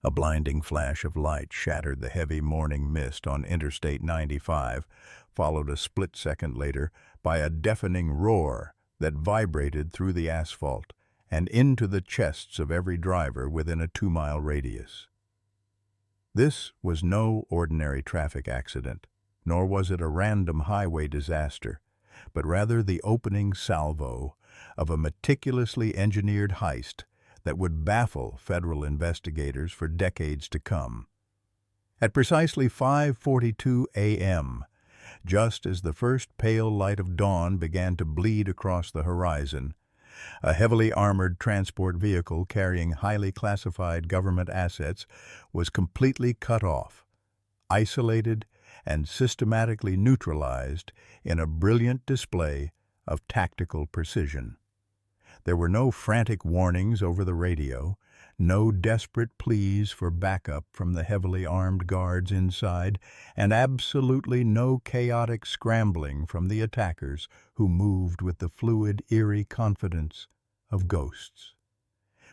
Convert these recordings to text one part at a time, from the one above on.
A blinding flash of light shattered the heavy morning mist on Interstate 95, followed a split second later by a deafening roar that vibrated through the asphalt and into the chests of every driver within a 2-mile radius. This was no ordinary traffic accident, nor was it a random highway disaster, but rather the opening salvo of a meticulously engineered heist that would baffle federal investigators for decades to come. At precisely 5:42 a.m., just as the first pale light of dawn began to bleed across the horizon, a heavily armored transport vehicle carrying highly classified government assets was completely cut off, isolated, and systematically neutralized in a brilliant display of tactical precision. There were no frantic warnings over the radio, no desperate pleas for backup from the heavily armed guards inside, and absolutely no chaotic scrambling from the attackers who moved with the fluid, eerie confidence of ghosts.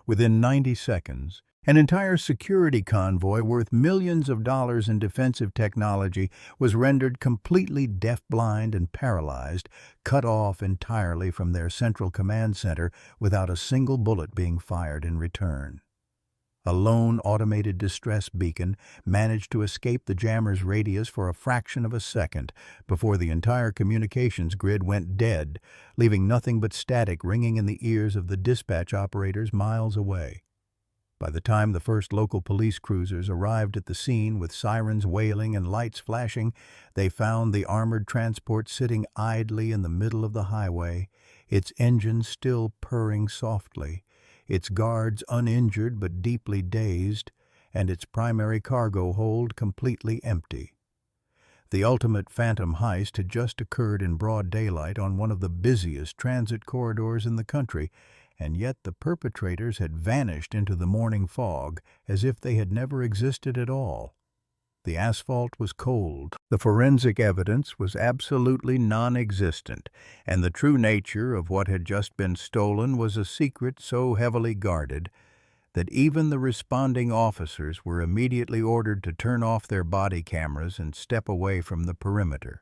Within 90 seconds, an entire security convoy worth millions of dollars in defensive technology was rendered completely deaf-blind and paralyzed, cut off entirely from their central command center without a single bullet being fired in return. A lone automated distress beacon managed to escape the jammer's radius for a fraction of a second before the entire communications grid went dead, leaving nothing but static ringing in the ears of the dispatch operators miles away. By the time the first local police cruisers arrived at the scene with sirens wailing and lights flashing, they found the armored transport sitting idly in the middle of the highway, its engines still purring softly, its guards uninjured but deeply dazed, and its primary cargo hold completely empty. The ultimate phantom heist had just occurred in broad daylight on one of the busiest transit corridors in the country, and yet the perpetrators had vanished into the morning fog as if they had never existed at all. The asphalt was cold, the forensic evidence was absolutely non-existent, and the true nature of what had just been stolen was a secret so heavily guarded that even the responding officers were immediately ordered to turn off their body cameras and step away from the perimeter.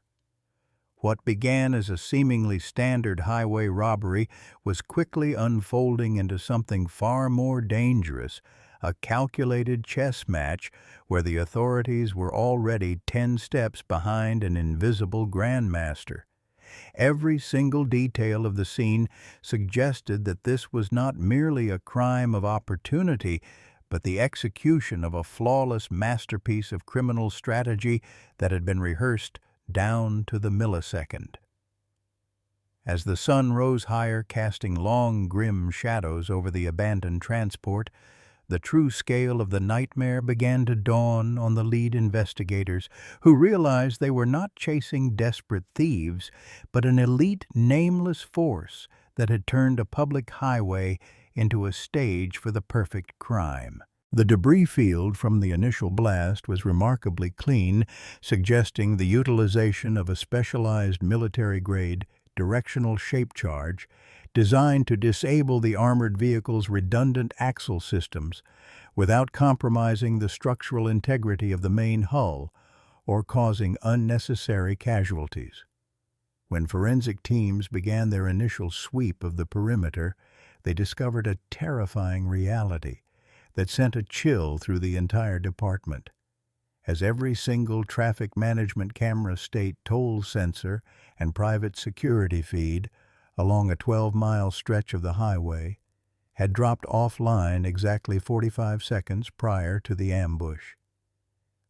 What began as a seemingly standard highway robbery was quickly unfolding into something far more dangerous, a calculated chess match where the authorities were already 10 steps behind an invisible grandmaster. Every single detail of the scene suggested that this was not merely a crime of opportunity, but the execution of a flawless masterpiece of criminal strategy that had been rehearsed down to the millisecond. As the sun rose higher, casting long, grim shadows over the abandoned transport, the true scale of the nightmare began to dawn on the lead investigators, who realized they were not chasing desperate thieves, but an elite, nameless force that had turned a public highway into a stage for the perfect crime. The debris field from the initial blast was remarkably clean, suggesting the utilization of a specialized military-grade directional shape charge designed to disable the armored vehicle's redundant axle systems without compromising the structural integrity of the main hull or causing unnecessary casualties. When forensic teams began their initial sweep of the perimeter, they discovered a terrifying reality that sent a chill through the entire department. As every single traffic management camera, state toll sensor, and private security feed along a 12-mile stretch of the highway had dropped offline exactly 45 seconds prior to the ambush.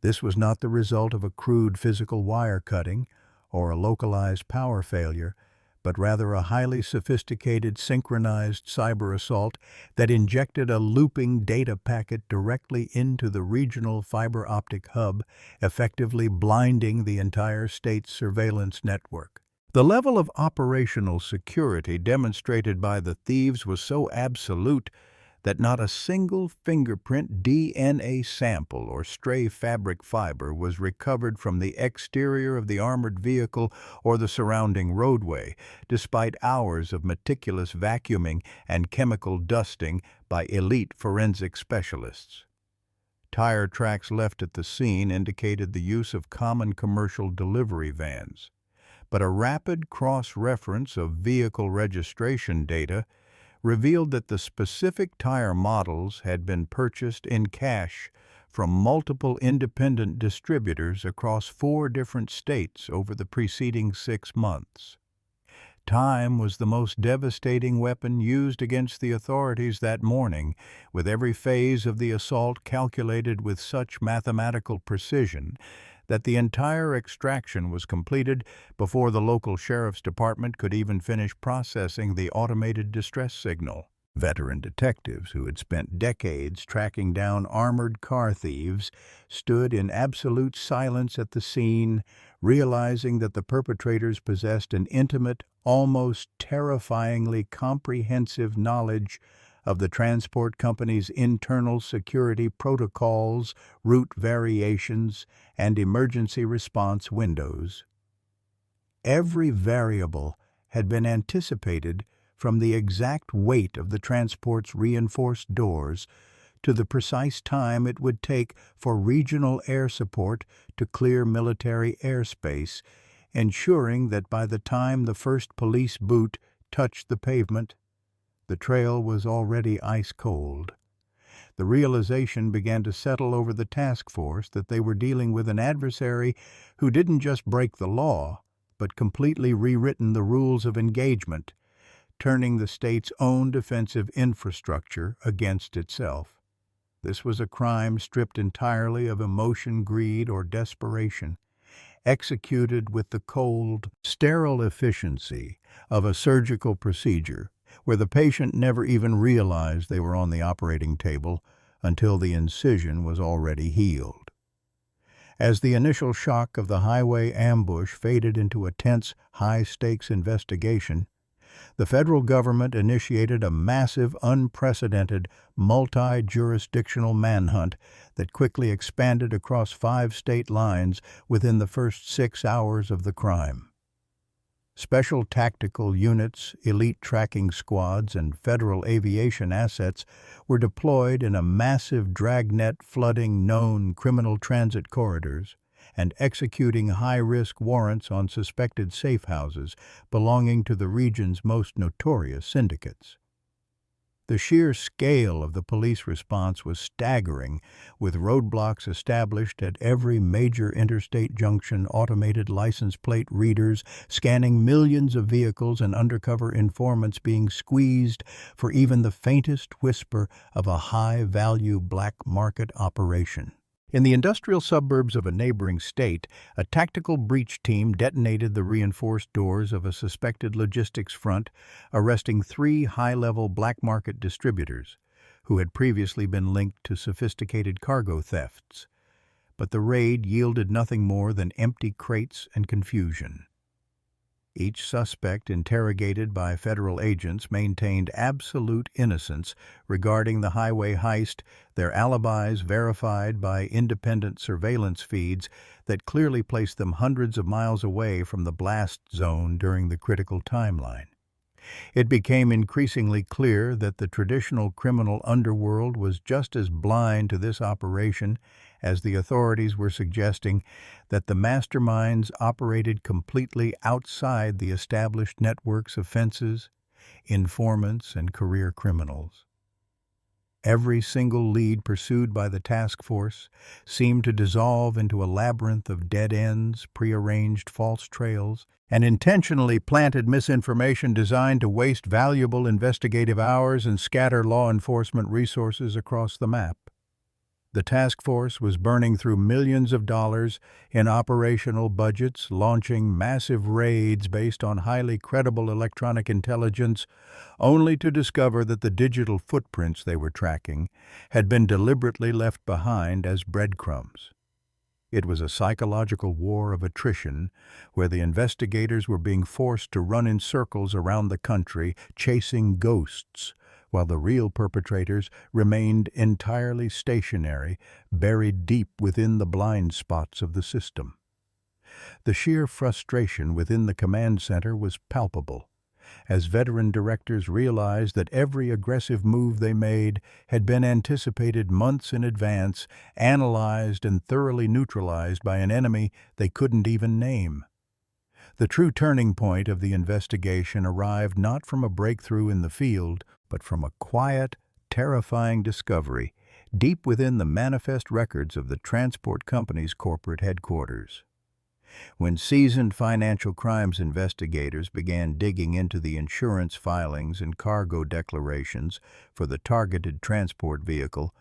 This was not the result of a crude physical wire cutting or a localized power failure, but rather a highly sophisticated synchronized cyber assault that injected a looping data packet directly into the regional fiber optic hub, effectively blinding the entire state's surveillance network. The level of operational security demonstrated by the thieves was so absolute that not a single fingerprint, DNA sample, or stray fabric fiber was recovered from the exterior of the armored vehicle or the surrounding roadway, despite hours of meticulous vacuuming and chemical dusting by elite forensic specialists. Tire tracks left at the scene indicated the use of common commercial delivery vans, but a rapid cross-reference of vehicle registration data revealed that the specific tire models had been purchased in cash from multiple independent distributors across 4 different states over the preceding 6 months. Time was the most devastating weapon used against the authorities that morning, with every phase of the assault calculated with such mathematical precision that the entire extraction was completed before the local sheriff's department could even finish processing the automated distress signal. Veteran detectives who had spent decades tracking down armored car thieves stood in absolute silence at the scene, realizing that the perpetrators possessed an intimate, almost terrifyingly comprehensive knowledge of the transport company's internal security protocols, route variations, and emergency response windows. Every variable had been anticipated, from the exact weight of the transport's reinforced doors to the precise time it would take for regional air support to clear military airspace, ensuring that by the time the first police boot touched the pavement, the trail was already ice-cold. The realization began to settle over the task force that they were dealing with an adversary who didn't just break the law, but completely rewritten the rules of engagement, turning the state's own defensive infrastructure against itself. This was a crime stripped entirely of emotion, greed, or desperation, executed with the cold, sterile efficiency of a surgical procedure, where the patient never even realized they were on the operating table until the incision was already healed. As the initial shock of the highway ambush faded into a tense, high-stakes investigation, the federal government initiated a massive, unprecedented, multi-jurisdictional manhunt that quickly expanded across 5 state lines within the first 6 hours of the crime. Special tactical units, elite tracking squads, and federal aviation assets were deployed in a massive dragnet flooding known criminal transit corridors and executing high-risk warrants on suspected safe houses belonging to the region's most notorious syndicates. The sheer scale of the police response was staggering, with roadblocks established at every major interstate junction, automated license plate readers scanning millions of vehicles, and undercover informants being squeezed for even the faintest whisper of a high-value black market operation. In the industrial suburbs of a neighboring state, a tactical breach team detonated the reinforced doors of a suspected logistics front, arresting 3 high-level black market distributors who had previously been linked to sophisticated cargo thefts. But the raid yielded nothing more than empty crates and confusion. Each suspect interrogated by federal agents maintained absolute innocence regarding the highway heist, their alibis verified by independent surveillance feeds that clearly placed them hundreds of miles away from the blast zone during the critical timeline. It became increasingly clear that the traditional criminal underworld was just as blind to this operation as the authorities were suggesting, that the masterminds operated completely outside the established networks of fences, informants, and career criminals. Every single lead pursued by the task force seemed to dissolve into a labyrinth of dead ends, prearranged false trails, and intentionally planted misinformation designed to waste valuable investigative hours and scatter law enforcement resources across the map. The task force was burning through millions of dollars in operational budgets, launching massive raids based on highly credible electronic intelligence, only to discover that the digital footprints they were tracking had been deliberately left behind as breadcrumbs. It was a psychological war of attrition, where the investigators were being forced to run in circles around the country, chasing ghosts, while the real perpetrators remained entirely stationary, buried deep within the blind spots of the system. The sheer frustration within the command center was palpable. as veteran directors realized that every aggressive move they made had been anticipated months in advance, analyzed and thoroughly neutralized by an enemy they couldn't even name. The true turning point of the investigation arrived not from a breakthrough in the field, but from a quiet, terrifying discovery deep within the manifest records of the transport company's corporate headquarters. When seasoned financial crimes investigators began digging into the insurance filings and cargo declarations for the targeted transport vehicle,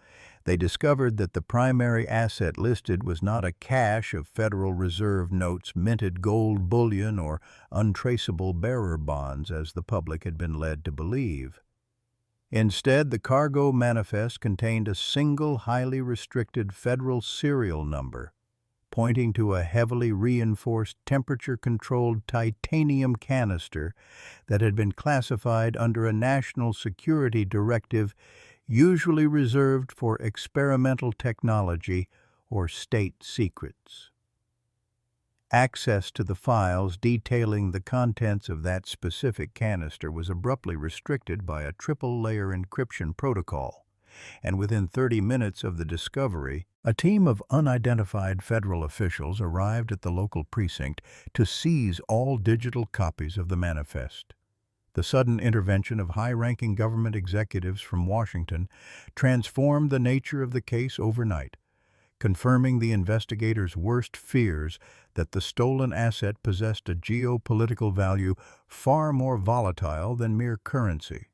they discovered that the primary asset listed was not a cache of Federal Reserve notes, minted gold bullion, or untraceable bearer bonds as the public had been led to believe. Instead, the cargo manifest contained a single highly restricted federal serial number, pointing to a heavily reinforced temperature-controlled titanium canister that had been classified under a national security directive usually reserved for experimental technology or state secrets. Access to the files detailing the contents of that specific canister was abruptly restricted by a triple-layer encryption protocol, and within 30 minutes of the discovery, a team of unidentified federal officials arrived at the local precinct to seize all digital copies of the manifest. The sudden intervention of high-ranking government executives from Washington transformed the nature of the case overnight, confirming the investigators' worst fears that the stolen asset possessed a geopolitical value far more volatile than mere currency.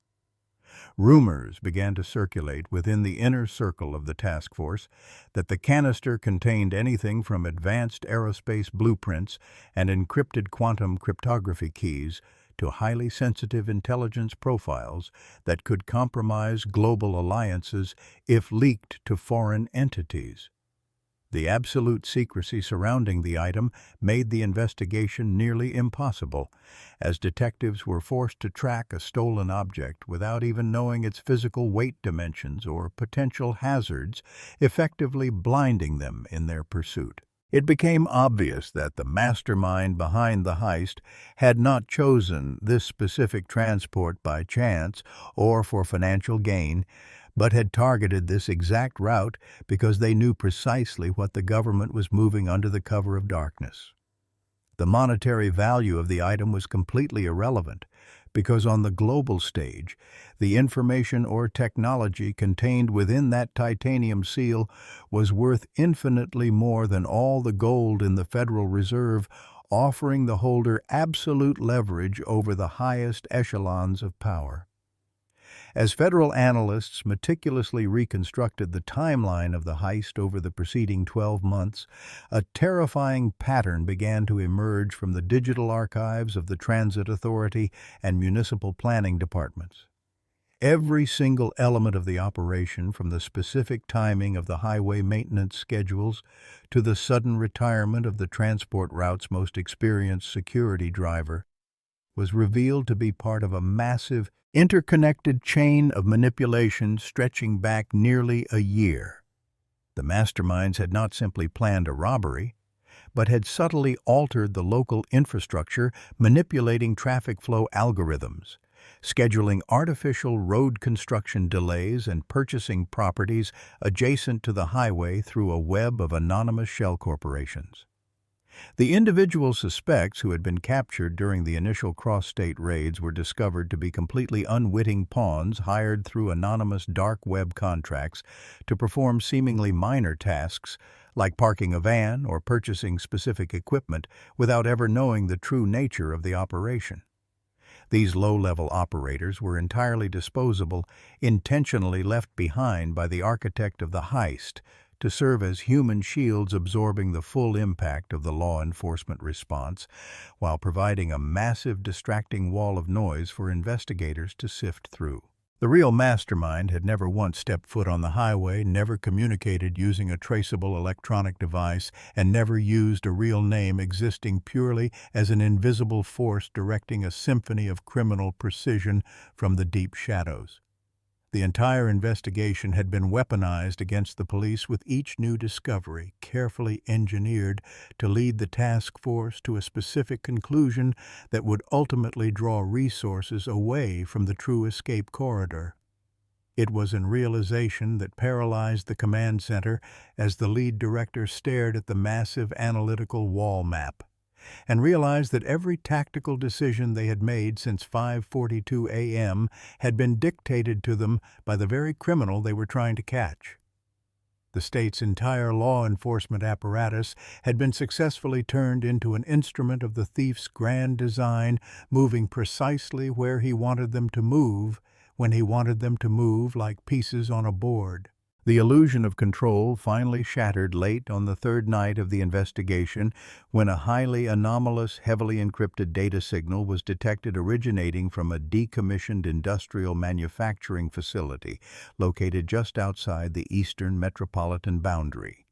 Rumors began to circulate within the inner circle of the task force that the canister contained anything from advanced aerospace blueprints and encrypted quantum cryptography keys to highly sensitive intelligence profiles that could compromise global alliances if leaked to foreign entities. The absolute secrecy surrounding the item made the investigation nearly impossible, as detectives were forced to track a stolen object without even knowing its physical weight dimensions or potential hazards, effectively blinding them in their pursuit. It became obvious that the mastermind behind the heist had not chosen this specific transport by chance or for financial gain, but had targeted this exact route because they knew precisely what the government was moving under the cover of darkness. The monetary value of the item was completely irrelevant, because on the global stage, the information or technology contained within that titanium seal was worth infinitely more than all the gold in the Federal Reserve, offering the holder absolute leverage over the highest echelons of power. As federal analysts meticulously reconstructed the timeline of the heist over the preceding 12 months, a terrifying pattern began to emerge from the digital archives of the Transit Authority and municipal planning departments. Every single element of the operation, from the specific timing of the highway maintenance schedules to the sudden retirement of the transport route's most experienced security driver, was revealed to be part of a massive, interconnected chain of manipulation stretching back nearly a year. The masterminds had not simply planned a robbery, but had subtly altered the local infrastructure, manipulating traffic flow algorithms, scheduling artificial road construction delays, and purchasing properties adjacent to the highway through a web of anonymous shell corporations. The individual suspects who had been captured during the initial cross-state raids were discovered to be completely unwitting pawns hired through anonymous dark web contracts to perform seemingly minor tasks like parking a van or purchasing specific equipment without ever knowing the true nature of the operation. These low-level operators were entirely disposable, intentionally left behind by the architect of the heist, to serve as human shields absorbing the full impact of the law enforcement response, while providing a massive distracting wall of noise for investigators to sift through. The real mastermind had never once stepped foot on the highway, never communicated using a traceable electronic device, and never used a real name, existing purely as an invisible force directing a symphony of criminal precision from the deep shadows. The entire investigation had been weaponized against the police with each new discovery, carefully engineered to lead the task force to a specific conclusion that would ultimately draw resources away from the true escape corridor. It was a realization that paralyzed the command center as the lead director stared at the massive analytical wall map and realized that every tactical decision they had made since 5:42 a.m. had been dictated to them by the very criminal they were trying to catch. The state's entire law enforcement apparatus had been successfully turned into an instrument of the thief's grand design, moving precisely where he wanted them to move, when he wanted them to move like pieces on a board. The illusion of control finally shattered late on the third night of the investigation when a highly anomalous, heavily encrypted data signal was detected originating from a decommissioned industrial manufacturing facility located just outside the eastern metropolitan boundary.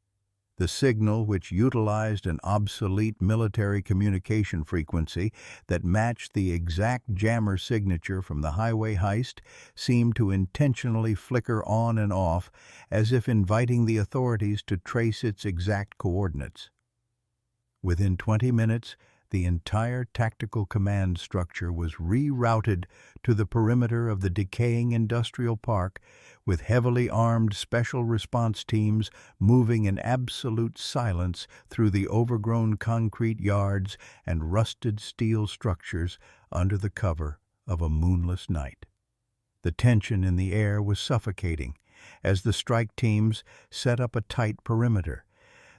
The signal, which utilized an obsolete military communication frequency that matched the exact jammer signature from the highway heist, seemed to intentionally flicker on and off, as if inviting the authorities to trace its exact coordinates. Within 20 minutes, the entire tactical command structure was rerouted to the perimeter of the decaying industrial park, with heavily armed special response teams moving in absolute silence through the overgrown concrete yards and rusted steel structures under the cover of a moonless night. The tension in the air was suffocating as the strike teams set up a tight perimeter,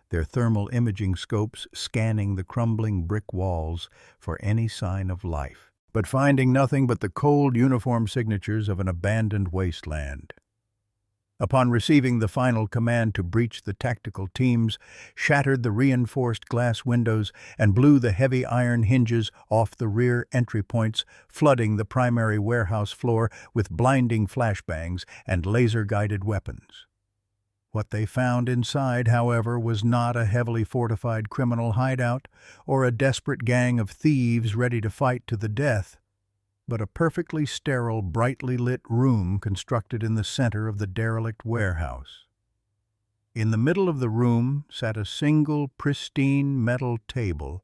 their thermal imaging scopes scanning the crumbling brick walls for any sign of life, but finding nothing but the cold uniform signatures of an abandoned wasteland. Upon receiving the final command to breach the tactical teams, shattered the reinforced glass windows, and blew the heavy iron hinges off the rear entry points, flooding the primary warehouse floor with blinding flashbangs and laser-guided weapons. What they found inside, however, was not a heavily fortified criminal hideout or a desperate gang of thieves ready to fight to the death, but a perfectly sterile, brightly lit room constructed in the center of the derelict warehouse. In the middle of the room sat a single, pristine metal table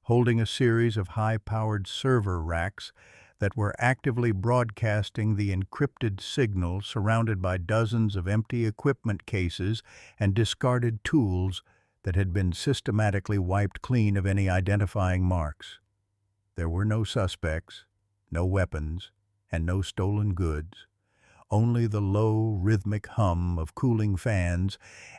holding a series of high-powered server racks that were actively broadcasting the encrypted signal, surrounded by dozens of empty equipment cases and discarded tools that had been systematically wiped clean of any identifying marks. There were no suspects, no weapons, and no stolen goods, only the low, rhythmic hum of cooling fans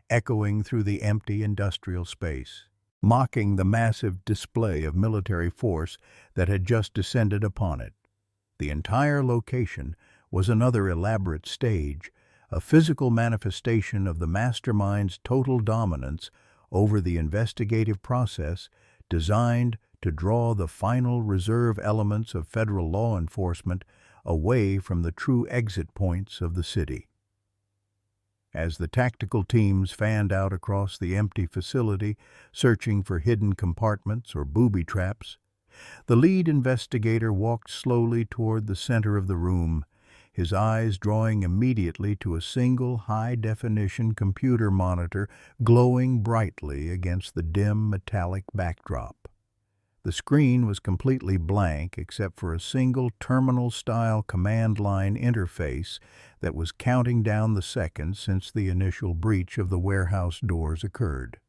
echoing through the empty industrial space, mocking the massive display of military force that had just descended upon it. The entire location was another elaborate stage, a physical manifestation of the mastermind's total dominance over the investigative process, designed to draw the final reserve elements of federal law enforcement away from the true exit points of the city. As the tactical teams fanned out across the empty facility, searching for hidden compartments or booby traps, the lead investigator walked slowly toward the center of the room, his eyes drawing immediately to a single high-definition computer monitor glowing brightly against the dim metallic backdrop. The screen was completely blank except for a single terminal-style command line interface that was counting down the seconds since the initial breach of the warehouse doors occurred.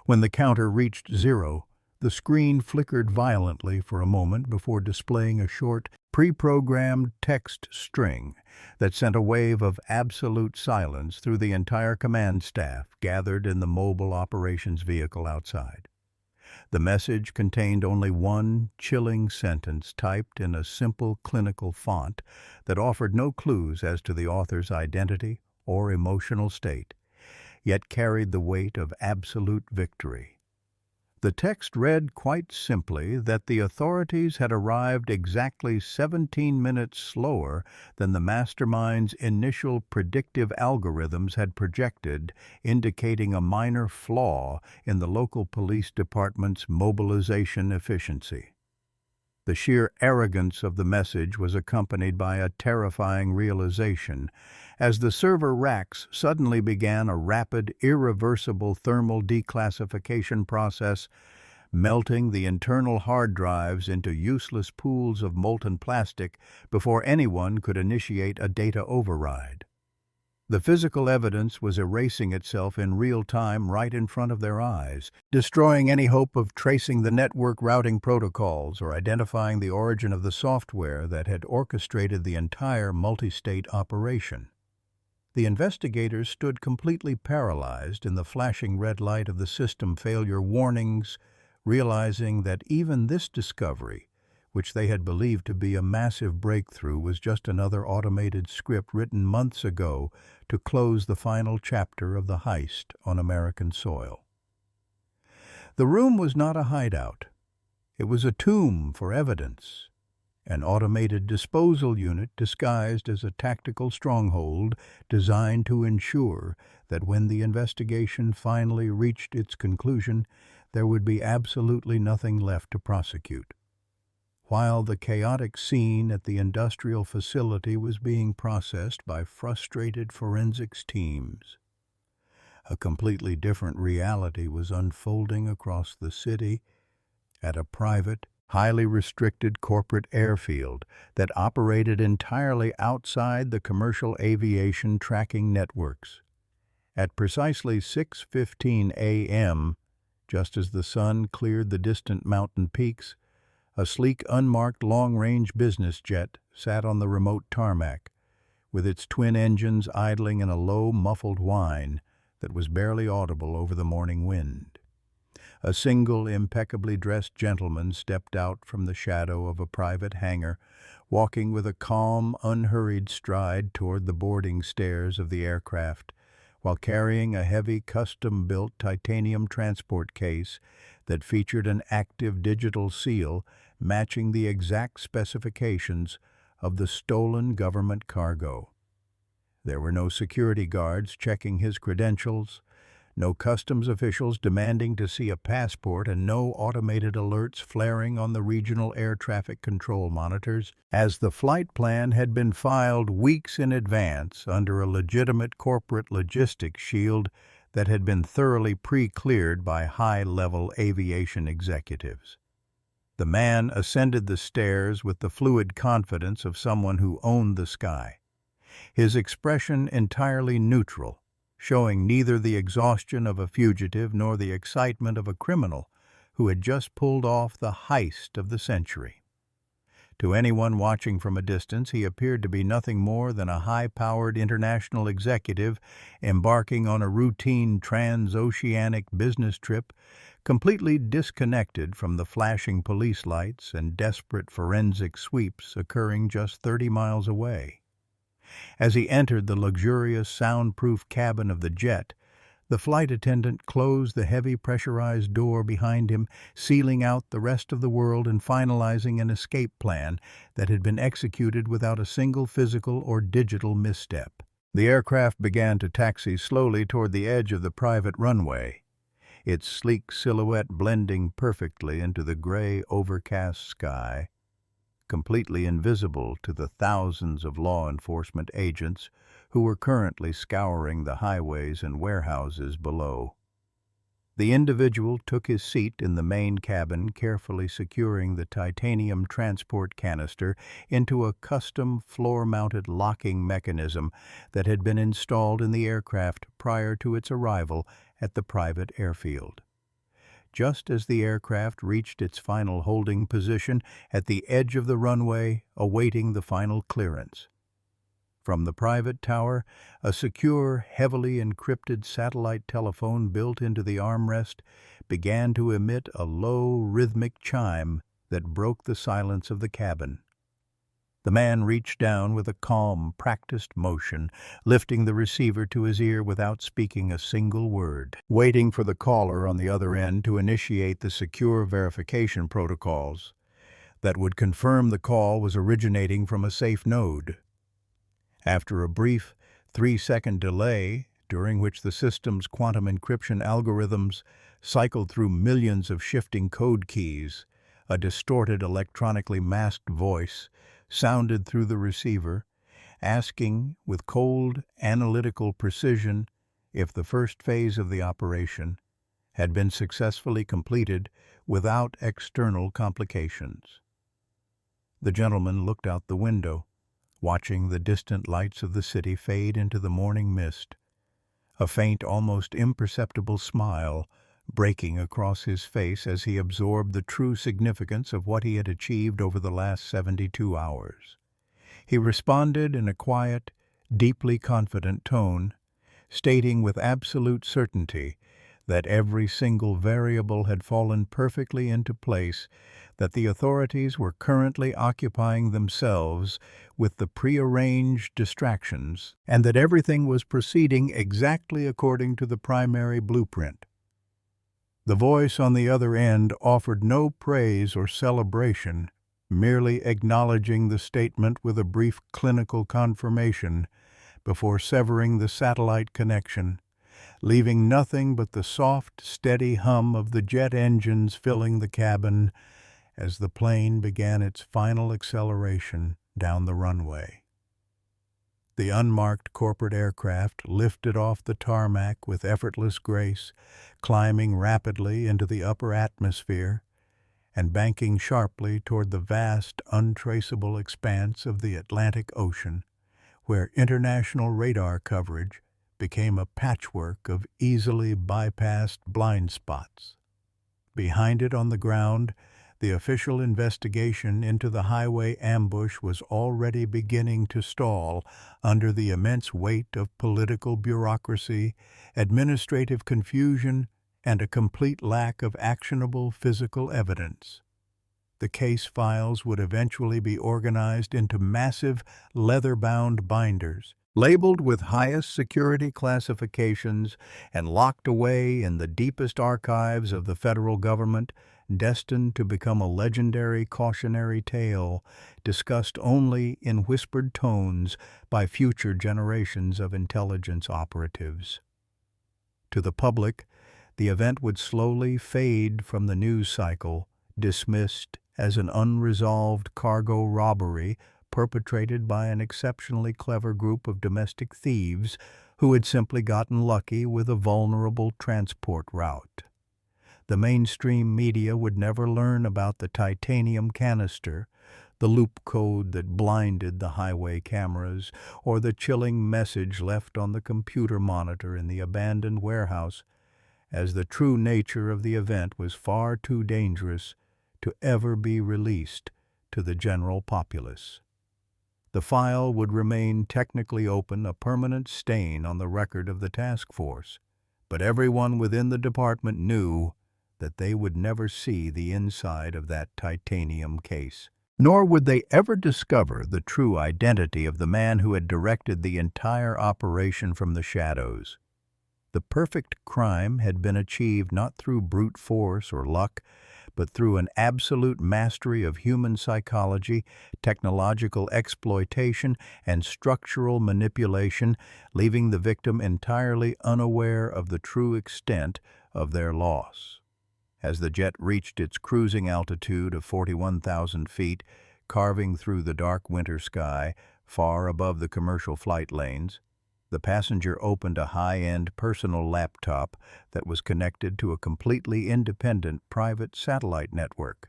When the counter reached 0, the screen flickered violently for a moment before displaying a short, pre-programmed text string that sent a wave of absolute silence through the entire command staff gathered in the mobile operations vehicle outside. The message contained only one chilling sentence typed in a simple clinical font that offered no clues as to the author's identity or emotional state, yet carried the weight of absolute victory. The text read quite simply that the authorities had arrived exactly 17 minutes slower than the mastermind's initial predictive algorithms had projected, indicating a minor flaw in the local police department's mobilization efficiency. The sheer arrogance of the message was accompanied by a terrifying realization as the server racks suddenly began a rapid, irreversible thermal declassification process, melting the internal hard drives into useless pools of molten plastic before anyone could initiate a data override. The physical evidence was erasing itself in real time right in front of their eyes, destroying any hope of tracing the network routing protocols or identifying the origin of the software that had orchestrated the entire multi-state operation. The investigators stood completely paralyzed in the flashing red light of the system failure warnings, realizing that even this discovery, which they had believed to be a massive breakthrough, was just another automated script written months ago to close the final chapter of the heist on American soil. The room was not a hideout. It was a tomb for evidence, an automated disposal unit disguised as a tactical stronghold designed to ensure that when the investigation finally reached its conclusion, there would be absolutely nothing left to prosecute. While the chaotic scene at the industrial facility was being processed by frustrated forensics teams, a completely different reality was unfolding across the city at a private, highly restricted corporate airfield that operated entirely outside the commercial aviation tracking networks. At precisely 6:15 a.m., just as the sun cleared the distant mountain peaks, a sleek, unmarked long-range business jet sat on the remote tarmac, with its twin engines idling in a low, muffled whine that was barely audible over the morning wind. A single, impeccably dressed gentleman stepped out from the shadow of a private hangar, walking with a calm, unhurried stride toward the boarding stairs of the aircraft, while carrying a heavy, custom-built titanium transport case that featured an active digital seal matching the exact specifications of the stolen government cargo. There were no security guards checking his credentials, no customs officials demanding to see a passport, and no automated alerts flaring on the regional air traffic control monitors, as the flight plan had been filed weeks in advance under a legitimate corporate logistics shield that had been thoroughly pre-cleared by high-level aviation executives. The man ascended the stairs with the fluid confidence of someone who owned the sky, his expression entirely neutral, showing neither the exhaustion of a fugitive nor the excitement of a criminal who had just pulled off the heist of the century. To anyone watching from a distance, he appeared to be nothing more than a high-powered international executive embarking on a routine transoceanic business trip, completely disconnected from the flashing police lights and desperate forensic sweeps occurring just 30 miles away. As he entered the luxurious, soundproof cabin of the jet, the flight attendant closed the heavy pressurized door behind him, sealing out the rest of the world and finalizing an escape plan that had been executed without a single physical or digital misstep. The aircraft began to taxi slowly toward the edge of the private runway, its sleek silhouette blending perfectly into the gray, overcast sky, completely invisible to the thousands of law enforcement agents who were currently scouring the highways and warehouses below. The individual took his seat in the main cabin, carefully securing the titanium transport canister into a custom floor-mounted locking mechanism that had been installed in the aircraft prior to its arrival at the private airfield. Just as the aircraft reached its final holding position at the edge of the runway, awaiting the final clearance. From the private tower, a secure, heavily encrypted satellite telephone built into the armrest began to emit a low, rhythmic chime that broke the silence of the cabin. The man reached down with a calm, practiced motion, lifting the receiver to his ear without speaking a single word, waiting for the caller on the other end to initiate the secure verification protocols that would confirm the call was originating from a safe node. After a brief 3-second delay, during which the system's quantum encryption algorithms cycled through millions of shifting code keys, A distorted, electronically masked voice sounded through the receiver, asking with cold, analytical precision if the first phase of the operation had been successfully completed without external complications. The gentleman looked out the window, watching the distant lights of the city fade into the morning mist, a faint, almost imperceptible smile breaking across his face as he absorbed the true significance of what he had achieved over the last 72 hours. He responded in a quiet, deeply confident tone, stating with absolute certainty that every single variable had fallen perfectly into place, that the authorities were currently occupying themselves with the prearranged distractions, and that everything was proceeding exactly according to the primary blueprint. The voice on the other end offered no praise or celebration, merely acknowledging the statement with a brief clinical confirmation before severing the satellite connection, leaving nothing but the soft, steady hum of the jet engines filling the cabin as the plane began its final acceleration down the runway. The unmarked corporate aircraft lifted off the tarmac with effortless grace, climbing rapidly into the upper atmosphere and banking sharply toward the vast, untraceable expanse of the Atlantic Ocean, where international radar coverage became a patchwork of easily bypassed blind spots. Behind it on the ground, the official investigation into the highway ambush was already beginning to stall under the immense weight of political bureaucracy, administrative confusion, and a complete lack of actionable physical evidence. The case files would eventually be organized into massive, leather-bound binders, labeled with highest security classifications and locked away in the deepest archives of the federal government, destined to become a legendary cautionary tale discussed only in whispered tones by future generations of intelligence operatives. To the public, the event would slowly fade from the news cycle, dismissed as an unresolved cargo robbery perpetrated by an exceptionally clever group of domestic thieves who had simply gotten lucky with a vulnerable transport route. The mainstream media would never learn about the titanium canister, the loop code that blinded the highway cameras, or the chilling message left on the computer monitor in the abandoned warehouse, as the true nature of the event was far too dangerous to ever be released to the general populace. The file would remain technically open, a permanent stain on the record of the task force, but everyone within the department knew that they would never see the inside of that titanium case. Nor would they ever discover the true identity of the man who had directed the entire operation from the shadows. The perfect crime had been achieved not through brute force or luck, but through an absolute mastery of human psychology, technological exploitation, and structural manipulation, leaving the victim entirely unaware of the true extent of their loss. As the jet reached its cruising altitude of 41,000 feet, carving through the dark winter sky far above the commercial flight lanes, the passenger opened a high-end personal laptop that was connected to a completely independent private satellite network.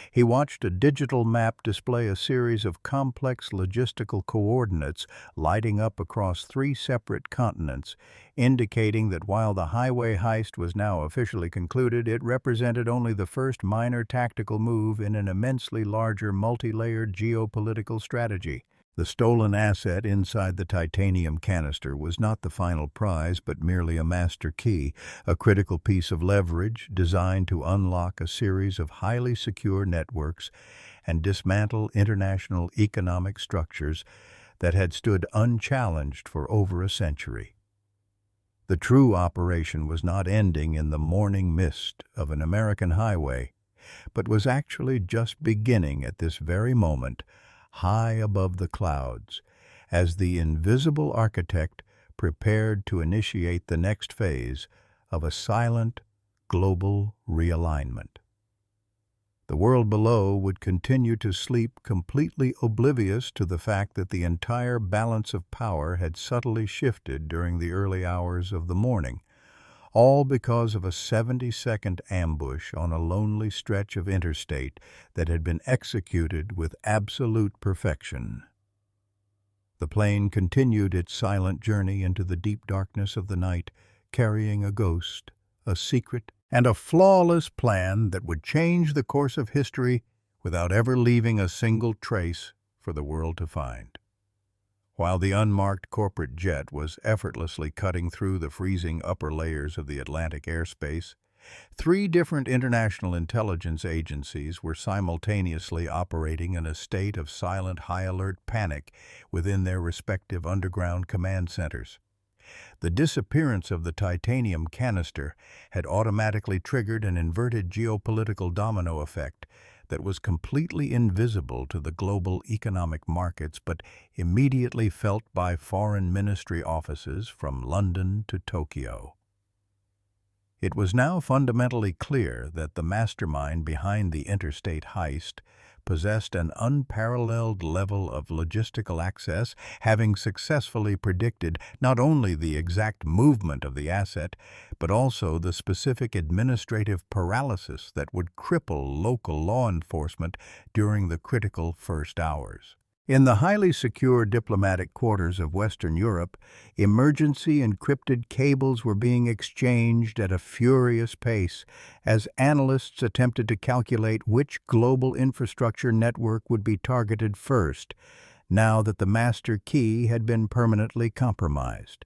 He watched a digital map display a series of complex logistical coordinates lighting up across 3 separate continents, indicating that while the highway heist was now officially concluded, it represented only the first minor tactical move in an immensely larger multi-layered geopolitical strategy. The stolen asset inside the titanium canister was not the final prize, but merely a master key, a critical piece of leverage designed to unlock a series of highly secure networks and dismantle international economic structures that had stood unchallenged for over a century. The true operation was not ending in the morning mist of an American highway, but was actually just beginning at this very moment, high above the clouds, as the invisible architect prepared to initiate the next phase of a silent global realignment. The world below would continue to sleep completely oblivious to the fact that the entire balance of power had subtly shifted during the early hours of the morning, all because of a 70-second ambush on a lonely stretch of interstate that had been executed with absolute perfection. The plane continued its silent journey into the deep darkness of the night, carrying a ghost, a secret, and a flawless plan that would change the course of history without ever leaving a single trace for the world to find. While the unmarked corporate jet was effortlessly cutting through the freezing upper layers of the Atlantic airspace, 3 different international intelligence agencies were simultaneously operating in a state of silent high-alert panic within their respective underground command centers. The disappearance of the titanium canister had automatically triggered an inverted geopolitical domino effect that was completely invisible to the global economic markets but immediately felt by foreign ministry offices from London to Tokyo. It was now fundamentally clear that the mastermind behind the Interstate heist possessed an unparalleled level of logistical access, having successfully predicted not only the exact movement of the asset, but also the specific administrative paralysis that would cripple local law enforcement during the critical first hours. In the highly secure diplomatic quarters of Western Europe, emergency encrypted cables were being exchanged at a furious pace as analysts attempted to calculate which global infrastructure network would be targeted first, now that the master key had been permanently compromised.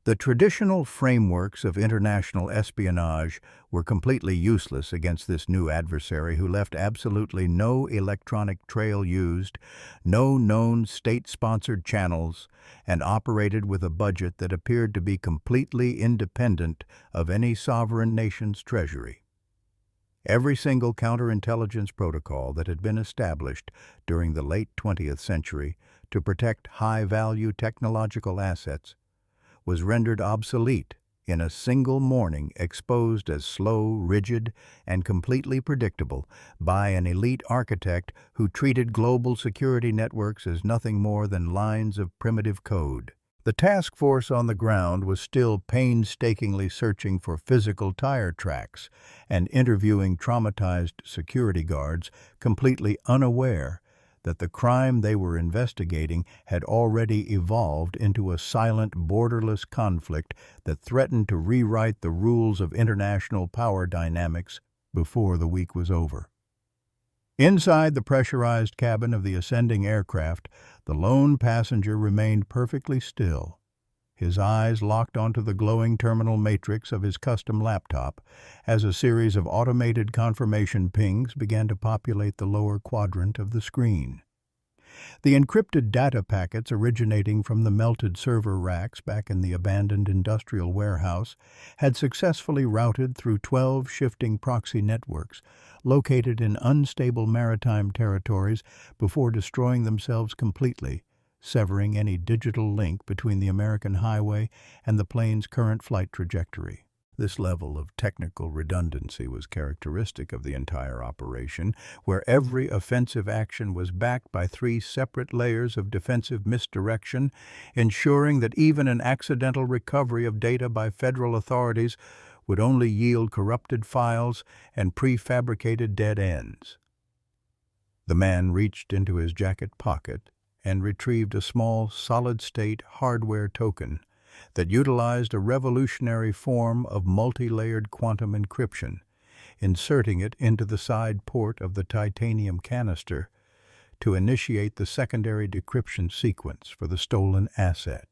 The traditional frameworks of international espionage were completely useless against this new adversary who left absolutely no electronic trail used, no known state-sponsored channels, and operated with a budget that appeared to be completely independent of any sovereign nation's treasury. Every single counterintelligence protocol that had been established during the late 20th century to protect high-value technological assets was rendered obsolete in a single morning, exposed as slow, rigid, and completely predictable by an elite architect who treated global security networks as nothing more than lines of primitive code. The task force on the ground was still painstakingly searching for physical tire tracks and interviewing traumatized security guards, completely unaware that the crime they were investigating had already evolved into a silent, borderless conflict that threatened to rewrite the rules of international power dynamics before the week was over. Inside the pressurized cabin of the ascending aircraft, the lone passenger remained perfectly still, his eyes locked onto the glowing terminal matrix of his custom laptop as a series of automated confirmation pings began to populate the lower quadrant of the screen. The encrypted data packets originating from the melted server racks back in the abandoned industrial warehouse had successfully routed through 12 shifting proxy networks located in unstable maritime territories before destroying themselves completely, severing any digital link between the American highway and the plane's current flight trajectory. This level of technical redundancy was characteristic of the entire operation, where every offensive action was backed by 3 separate layers of defensive misdirection, ensuring that even an accidental recovery of data by federal authorities would only yield corrupted files and prefabricated dead ends. The man reached into his jacket pocket and retrieved a small, solid-state hardware token that utilized a revolutionary form of multi-layered quantum encryption, inserting it into the side port of the titanium canister to initiate the secondary decryption sequence for the stolen asset.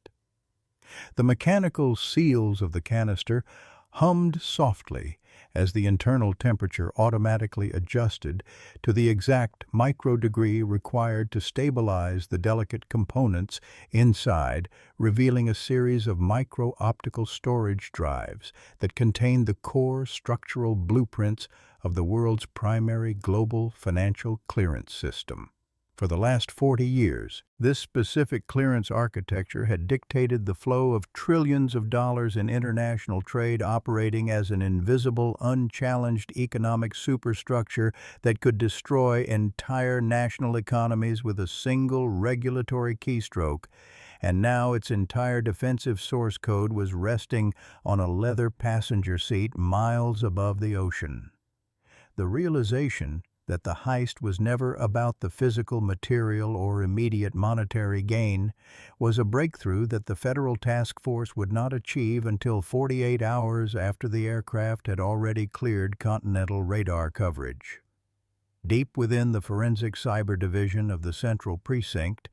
The mechanical seals of the canister hummed softly as the internal temperature automatically adjusted to the exact microdegree required to stabilize the delicate components inside, revealing a series of micro-optical storage drives that contained the core structural blueprints of the world's primary global financial clearance system. For the last 40 years, this specific clearance architecture had dictated the flow of trillions of dollars in international trade, operating as an invisible, unchallenged economic superstructure that could destroy entire national economies with a single regulatory keystroke. And now its entire defensive source code was resting on a leather passenger seat miles above the ocean. The realization that the heist was never about the physical, material, or immediate monetary gain was a breakthrough that the federal task force would not achieve until 48 hours after the aircraft had already cleared continental radar coverage. Deep within the Forensic Cyber Division of the Central Precinct,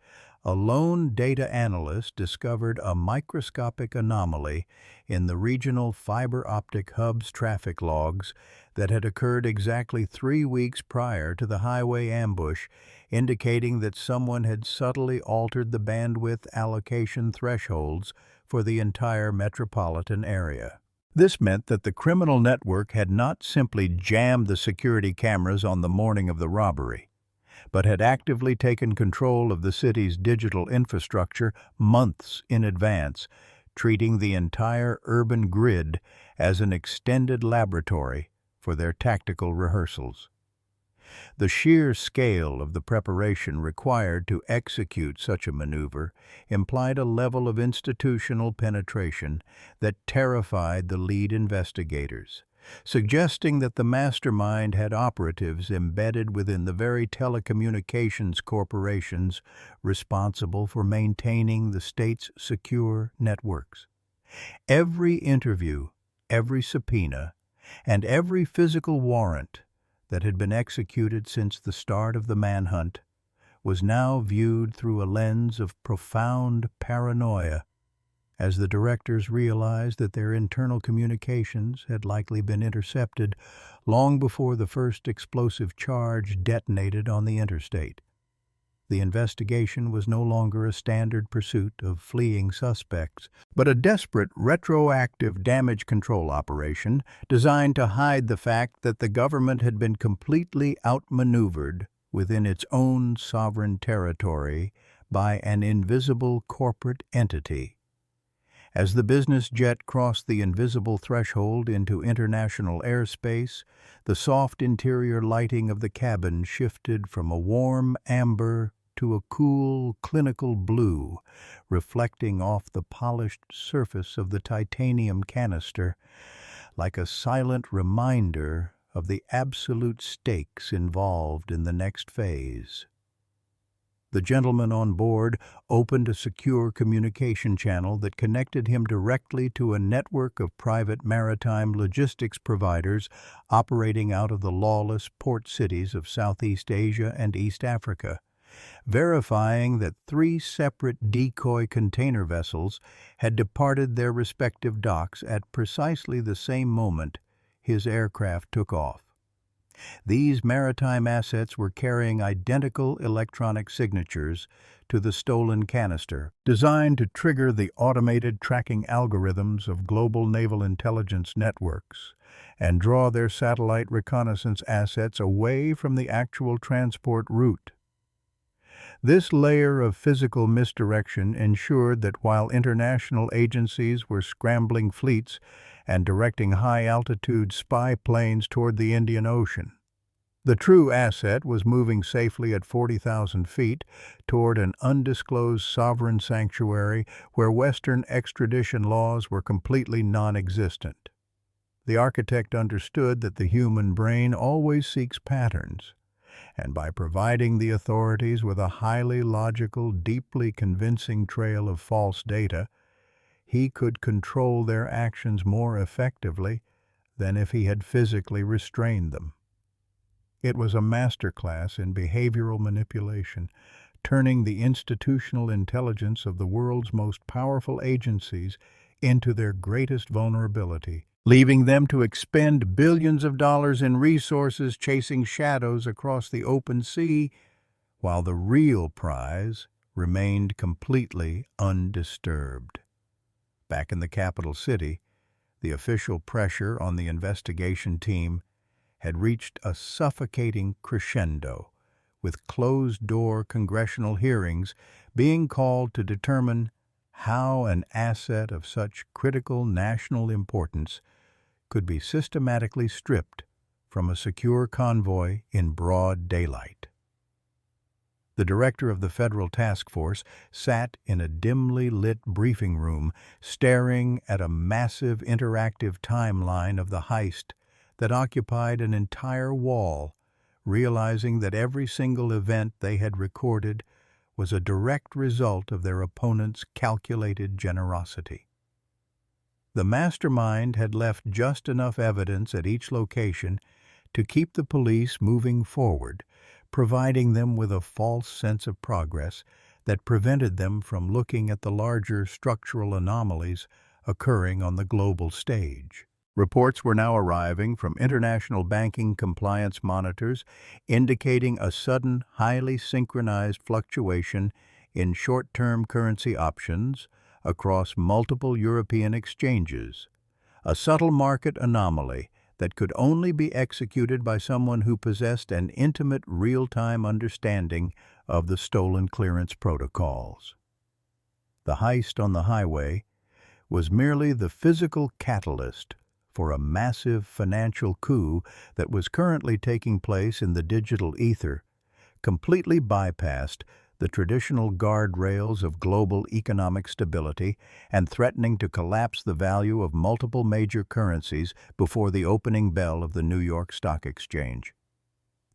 a lone data analyst discovered a microscopic anomaly in the regional fiber optic hub's traffic logs that had occurred exactly 3 weeks prior to the highway ambush, indicating that someone had subtly altered the bandwidth allocation thresholds for the entire metropolitan area. This meant that the criminal network had not simply jammed the security cameras on the morning of the robbery, but had actively taken control of the city's digital infrastructure months in advance, treating the entire urban grid as an extended laboratory for their tactical rehearsals. The sheer scale of the preparation required to execute such a maneuver implied a level of institutional penetration that terrified the lead investigators, suggesting that the mastermind had operatives embedded within the very telecommunications corporations responsible for maintaining the state's secure networks. Every interview, every subpoena, and every physical warrant that had been executed since the start of the manhunt was now viewed through a lens of profound paranoia, as the directors realized that their internal communications had likely been intercepted long before the first explosive charge detonated on the interstate. The investigation was no longer a standard pursuit of fleeing suspects, but a desperate retroactive damage control operation designed to hide the fact that the government had been completely outmaneuvered within its own sovereign territory by an invisible corporate entity. As the business jet crossed the invisible threshold into international airspace, the soft interior lighting of the cabin shifted from a warm amber to a cool, clinical blue, reflecting off the polished surface of the titanium canister, like a silent reminder of the absolute stakes involved in the next phase. The gentleman on board opened a secure communication channel that connected him directly to a network of private maritime logistics providers operating out of the lawless port cities of Southeast Asia and East Africa, verifying that 3 separate decoy container vessels had departed their respective docks at precisely the same moment his aircraft took off. These maritime assets were carrying identical electronic signatures to the stolen canister, designed to trigger the automated tracking algorithms of global naval intelligence networks and draw their satellite reconnaissance assets away from the actual transport route. This layer of physical misdirection ensured that while international agencies were scrambling fleets and directing high-altitude spy planes toward the Indian Ocean, the true asset was moving safely at 40,000 feet toward an undisclosed sovereign sanctuary where Western extradition laws were completely non-existent. The architect understood that the human brain always seeks patterns, and by providing the authorities with a highly logical, deeply convincing trail of false data, he could control their actions more effectively than if he had physically restrained them. It was a masterclass in behavioral manipulation, turning the institutional intelligence of the world's most powerful agencies into their greatest vulnerability, leaving them to expend billions of dollars in resources chasing shadows across the open sea, while the real prize remained completely undisturbed. Back in the capital city, the official pressure on the investigation team had reached a suffocating crescendo, with closed-door congressional hearings being called to determine how an asset of such critical national importance could be systematically stripped from a secure convoy in broad daylight. The director of the federal task force sat in a dimly lit briefing room, staring at a massive interactive timeline of the heist that occupied an entire wall, realizing that every single event they had recorded was a direct result of their opponent's calculated generosity. The mastermind had left just enough evidence at each location to keep the police moving forward, providing them with a false sense of progress that prevented them from looking at the larger structural anomalies occurring on the global stage. Reports were now arriving from international banking compliance monitors indicating a sudden, highly synchronized fluctuation in short-term currency options across multiple European exchanges, a subtle market anomaly that could only be executed by someone who possessed an intimate real-time understanding of the stolen clearance protocols. The heist on the highway was merely the physical catalyst for a massive financial coup that was currently taking place in the digital ether, completely bypassed the traditional guardrails of global economic stability and threatening to collapse the value of multiple major currencies before the opening bell of the New York Stock Exchange.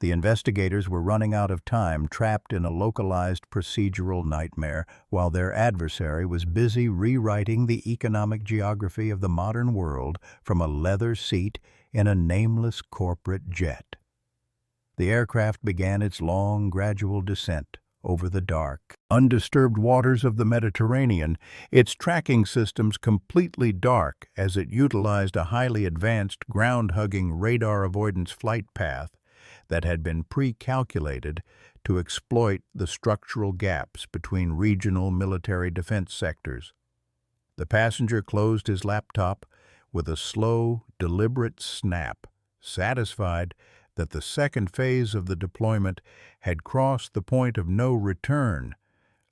The investigators were running out of time, trapped in a localized procedural nightmare, while their adversary was busy rewriting the economic geography of the modern world from a leather seat in a nameless corporate jet. The aircraft began its long, gradual descent over the dark, undisturbed waters of the Mediterranean, its tracking systems completely dark as it utilized a highly advanced ground-hugging radar avoidance flight path that had been pre-calculated to exploit the structural gaps between regional military defense sectors. The passenger closed his laptop with a slow, deliberate snap, satisfied that the second phase of the deployment had crossed the point of no return,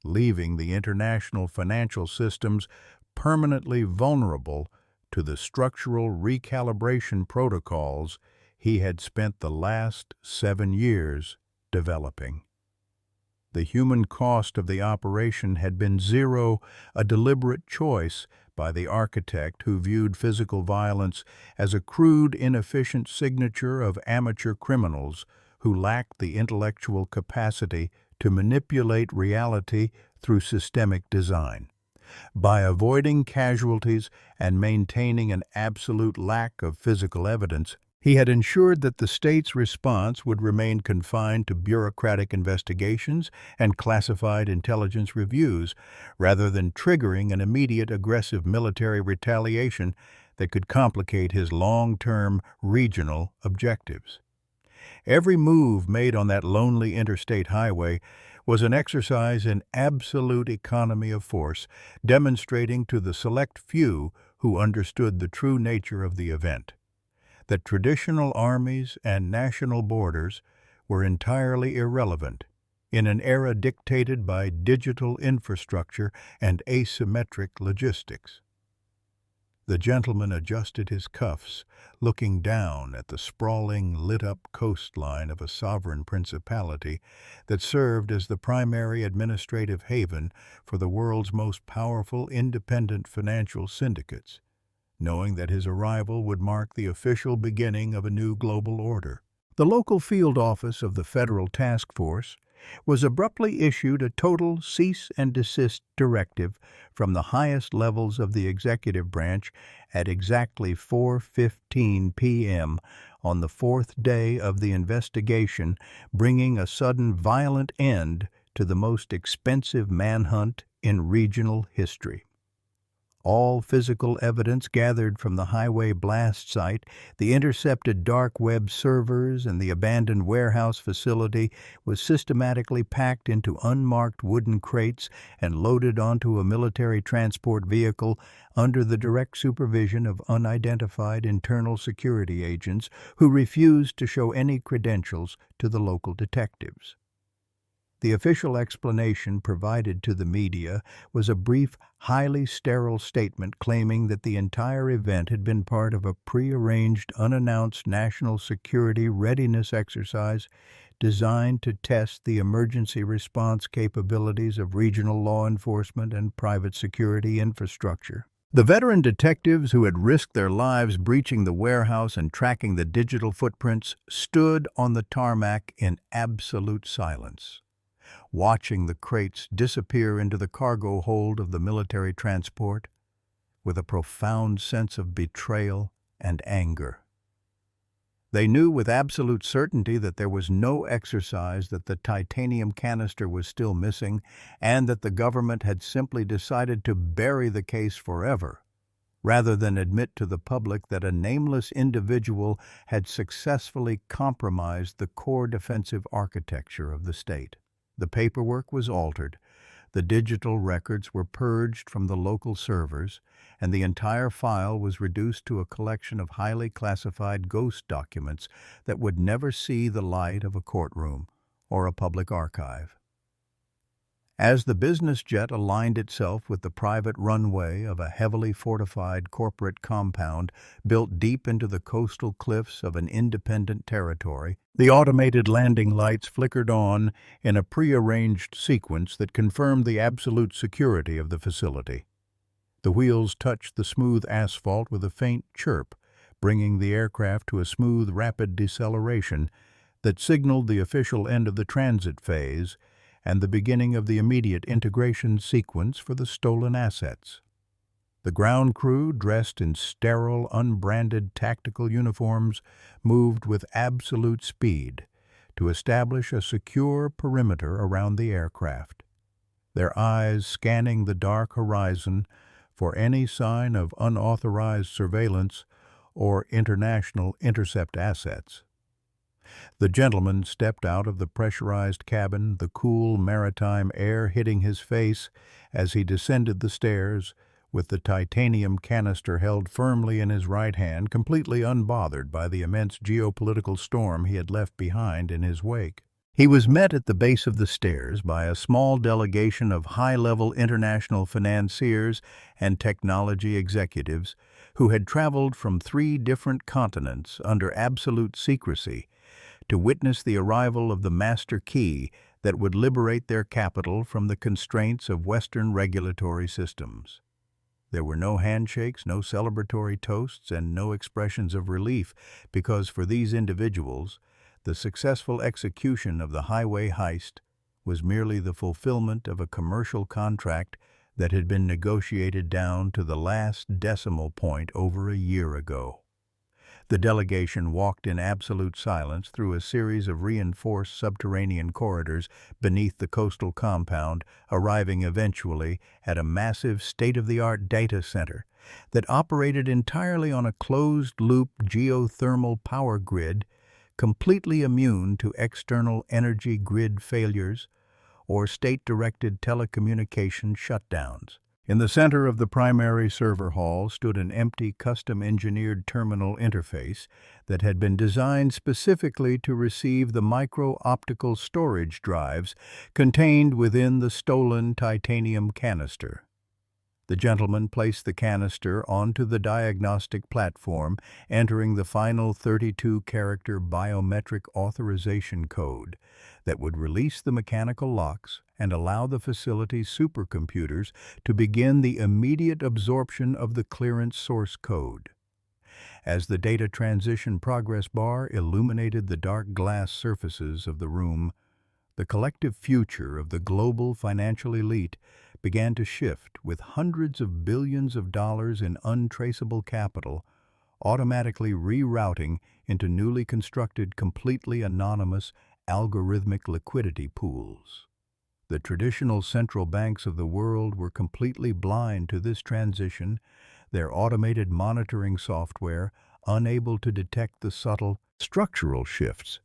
leaving the international financial systems permanently vulnerable to the structural recalibration protocols he had spent the last 7 years developing. The human cost of the operation had been zero, a deliberate choice by the architect who viewed physical violence as a crude, inefficient signature of amateur criminals who lacked the intellectual capacity to manipulate reality through systemic design. By avoiding casualties and maintaining an absolute lack of physical evidence, he had ensured that the state's response would remain confined to bureaucratic investigations and classified intelligence reviews, rather than triggering an immediate aggressive military retaliation that could complicate his long-term regional objectives. Every move made on that lonely interstate highway was an exercise in absolute economy of force, demonstrating to the select few who understood the true nature of the event that traditional armies and national borders were entirely irrelevant in an era dictated by digital infrastructure and asymmetric logistics. The gentleman adjusted his cuffs, looking down at the sprawling, lit-up coastline of a sovereign principality that served as the primary administrative haven for the world's most powerful independent financial syndicates, knowing that his arrival would mark the official beginning of a new global order. The local field office of the Federal Task Force was abruptly issued a total cease and desist directive from the highest levels of the executive branch at exactly 4:15 p.m. on the fourth day of the investigation, bringing a sudden violent end to the most expensive manhunt in regional history. All physical evidence gathered from the highway blast site, the intercepted dark web servers, and the abandoned warehouse facility was systematically packed into unmarked wooden crates and loaded onto a military transport vehicle under the direct supervision of unidentified internal security agents who refused to show any credentials to the local detectives. The official explanation provided to the media was a brief, highly sterile statement claiming that the entire event had been part of a prearranged, unannounced national security readiness exercise designed to test the emergency response capabilities of regional law enforcement and private security infrastructure. The veteran detectives who had risked their lives breaching the warehouse and tracking the digital footprints stood on the tarmac in absolute silence, watching the crates disappear into the cargo hold of the military transport with a profound sense of betrayal and anger. They knew with absolute certainty that there was no exercise, that the titanium canister was still missing, and that the government had simply decided to bury the case forever, rather than admit to the public that a nameless individual had successfully compromised the core defensive architecture of the state. The paperwork was altered, the digital records were purged from the local servers, and the entire file was reduced to a collection of highly classified ghost documents that would never see the light of a courtroom or a public archive. As the business jet aligned itself with the private runway of a heavily fortified corporate compound built deep into the coastal cliffs of an independent territory, the automated landing lights flickered on in a prearranged sequence that confirmed the absolute security of the facility. The wheels touched the smooth asphalt with a faint chirp, bringing the aircraft to a smooth, rapid deceleration that signaled the official end of the transit phase and the beginning of the immediate integration sequence for the stolen assets. The ground crew, dressed in sterile, unbranded tactical uniforms, moved with absolute speed to establish a secure perimeter around the aircraft, their eyes scanning the dark horizon for any sign of unauthorized surveillance or international intercept assets. The gentleman stepped out of the pressurized cabin, the cool maritime air hitting his face as he descended the stairs, with the titanium canister held firmly in his right hand, completely unbothered by the immense geopolitical storm he had left behind in his wake. He was met at the base of the stairs by a small delegation of high-level international financiers and technology executives who had traveled from 3 different continents under absolute secrecy to witness the arrival of the master key that would liberate their capital from the constraints of Western regulatory systems. There were no handshakes, no celebratory toasts, and no expressions of relief, because for these individuals, the successful execution of the highway heist was merely the fulfillment of a commercial contract that had been negotiated down to the last decimal point over a year ago. The delegation walked in absolute silence through a series of reinforced subterranean corridors beneath the coastal compound, arriving eventually at a massive state-of-the-art data center that operated entirely on a closed-loop geothermal power grid, completely immune to external energy grid failures or state-directed telecommunication shutdowns. In the center of the primary server hall stood an empty, custom-engineered terminal interface that had been designed specifically to receive the micro-optical storage drives contained within the stolen titanium canister. The gentleman placed the canister onto the diagnostic platform, entering the final 32-character biometric authorization code that would release the mechanical locks and allow the facility's supercomputers to begin the immediate absorption of the clearance source code. As the data transition progress bar illuminated the dark glass surfaces of the room, the collective future of the global financial elite began to shift, with hundreds of billions of dollars in untraceable capital automatically rerouting into newly constructed, completely anonymous, algorithmic liquidity pools. The traditional central banks of the world were completely blind to this transition, their automated monitoring software unable to detect the subtle structural shifts,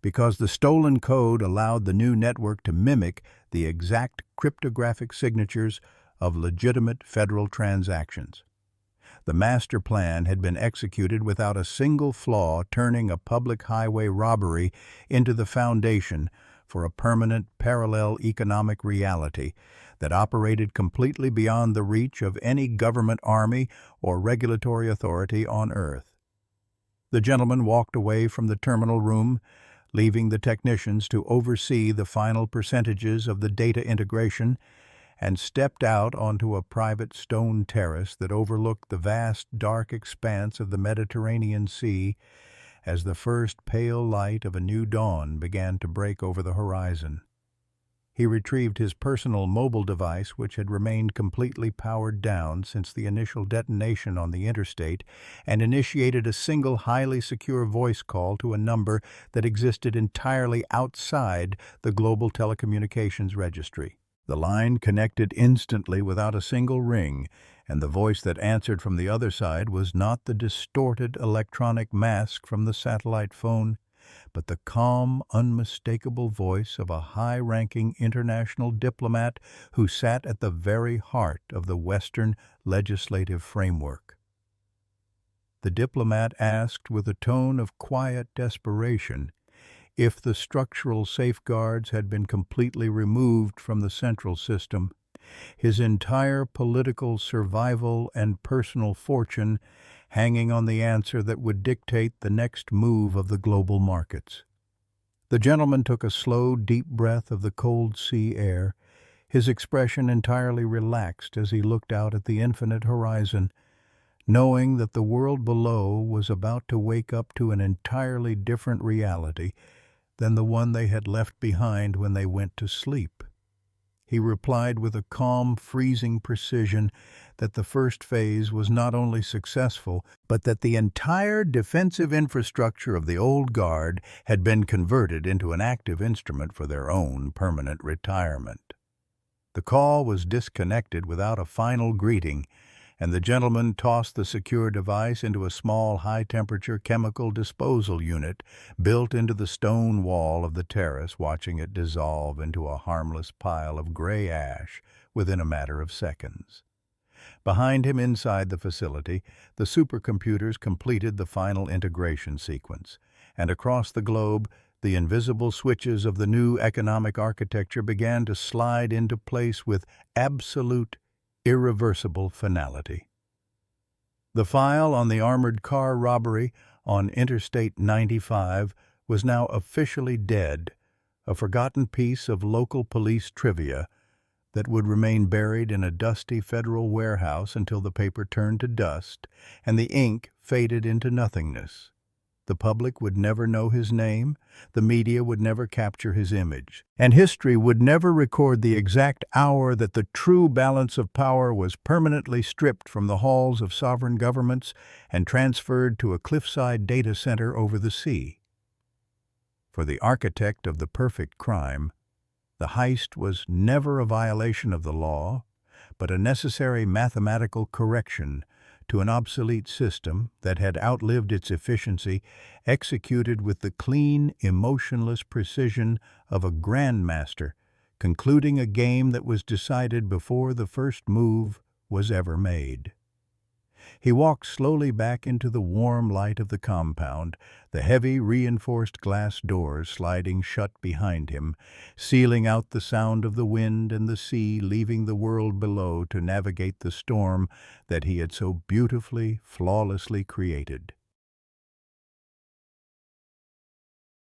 because the stolen code allowed the new network to mimic the exact cryptographic signatures of legitimate federal transactions. The master plan had been executed without a single flaw, turning a public highway robbery into the foundation for a permanent parallel economic reality that operated completely beyond the reach of any government army or regulatory authority on Earth. The gentleman walked away from the terminal room, leaving the technicians to oversee the final percentages of the data integration, and stepped out onto a private stone terrace that overlooked the vast, dark expanse of the Mediterranean Sea as the first pale light of a new dawn began to break over the horizon. He retrieved his personal mobile device, which had remained completely powered down since the initial detonation on the interstate, and initiated a single highly secure voice call to a number that existed entirely outside the global telecommunications registry. The line connected instantly without a single ring, and the voice that answered from the other side was not the distorted electronic mask from the satellite phone, but the calm, unmistakable voice of a high-ranking international diplomat who sat at the very heart of the Western legislative framework. The diplomat asked with a tone of quiet desperation if the structural safeguards had been completely removed from the central system, his entire political survival and personal fortune hanging on the answer that would dictate the next move of the global markets. The gentleman took a slow, deep breath of the cold sea air, his expression entirely relaxed as he looked out at the infinite horizon, knowing that the world below was about to wake up to an entirely different reality than the one they had left behind when they went to sleep. He replied with a calm, freezing precision that the first phase was not only successful, but that the entire defensive infrastructure of the old guard had been converted into an active instrument for their own permanent retirement. The call was disconnected without a final greeting, and the gentleman tossed the secure device into a small high-temperature chemical disposal unit built into the stone wall of the terrace, watching it dissolve into a harmless pile of gray ash within a matter of seconds. Behind him inside the facility, the supercomputers completed the final integration sequence, and across the globe, the invisible switches of the new economic architecture began to slide into place with absolute irreversible finality. The file on the armored car robbery on Interstate 95 was now officially dead, a forgotten piece of local police trivia that would remain buried in a dusty federal warehouse until the paper turned to dust and the ink faded into nothingness. The public would never know his name, the media would never capture his image, and history would never record the exact hour that the true balance of power was permanently stripped from the halls of sovereign governments and transferred to a cliffside data center over the sea. For the architect of the perfect crime, the heist was never a violation of the law, but a necessary mathematical correction to an obsolete system that had outlived its efficiency, executed with the clean, emotionless precision of a grandmaster, concluding a game that was decided before the first move was ever made. He walked slowly back into the warm light of the compound, the heavy reinforced glass doors sliding shut behind him, sealing out the sound of the wind and the sea, leaving the world below to navigate the storm that he had so beautifully, flawlessly created.